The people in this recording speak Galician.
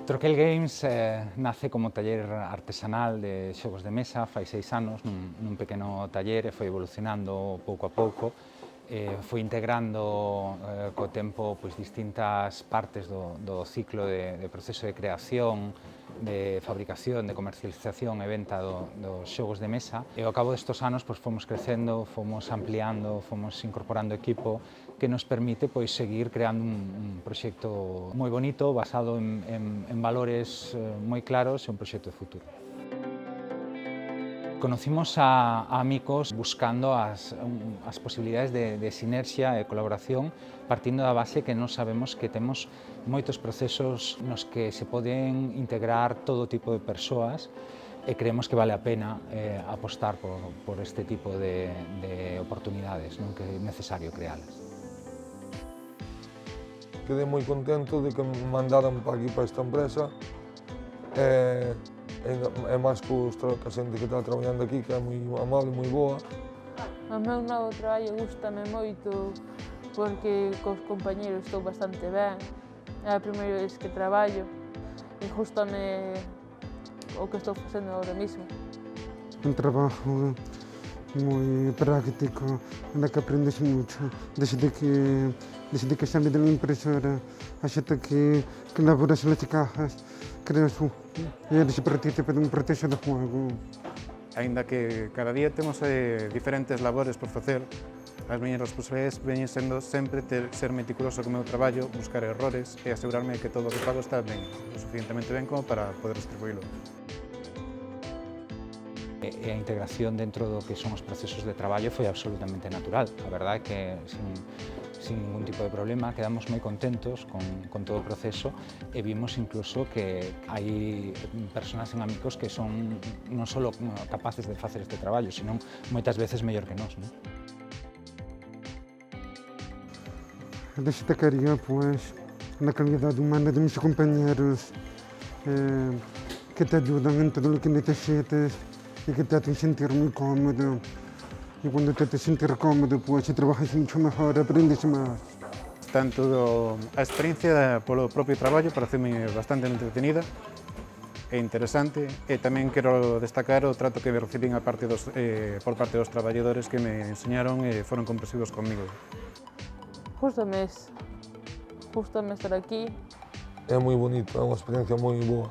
Troquel Games nace como taller artesanal de xogos de mesa fai 6 anos nun pequeno taller e foi evolucionando pouco a pouco. Foi integrando co tempo distintas partes do ciclo de proceso de creación, de fabricación, de comercialización e venta dos xogos de mesa, e ao cabo destos anos fomos crecendo, fomos ampliando, fomos incorporando equipo que nos permite seguir creando un proxecto moi bonito, basado en valores moi claros e un proxecto de futuro. Conocimos a amigos buscando as posibilidades de sinerxia e colaboración, partindo da base que nós sabemos que temos moitos procesos nos que se poden integrar todo tipo de persoas e creemos que vale a pena apostar por este tipo de oportunidades, non? Que é necesario crealas. Quedei moi contento de que me mandaran para aquí, para esta empresa. É máis que a xente que está traballando aquí, que é moi amable, moi boa. O meu novo traballo gústame moito porque cos compañeros estou bastante ben. É a primeira vez que traballo e gústame o que estou facendo agora mesmo. Un trabajo muy práctico, en el que aprendes mucho, desde que sales de la impresora hasta que elaboras las cajas, creas y eres partícipe de un proceso de juego. Aínda que cada día temos diferentes labores por facer, as miñas responsabilidades veñen sendo sempre ser meticuloso co meu traballo, buscar errores e asegurarme que todo o que fago está ben, o suficientemente ben como para poder distribuílo. E a integración dentro do que son os procesos de traballo foi absolutamente natural. A verdade é que sin ningún tipo de problema quedamos moi contentos con todo o proceso e vimos incluso que hai persoas en amigos que son non só capaces de facer este traballo, senón moitas veces mellor que nós, non? Destacaría la calidad humana de mis compañeros, que te ayudan en todo lo que necesites y que te hacen sentir muy cómodo. Y cuando te haces sentir cómodo, trabajas mucho mejor, aprendes más. Tanto a experiencia polo propio traballo pareceme bastante entretenida e interesante, e tamén quero destacar o trato que recibín por parte dos traballadores que me enseñaron e foron comprensivos comigo. Gústame estar aquí. É moi bonito, é unha experiencia moi boa.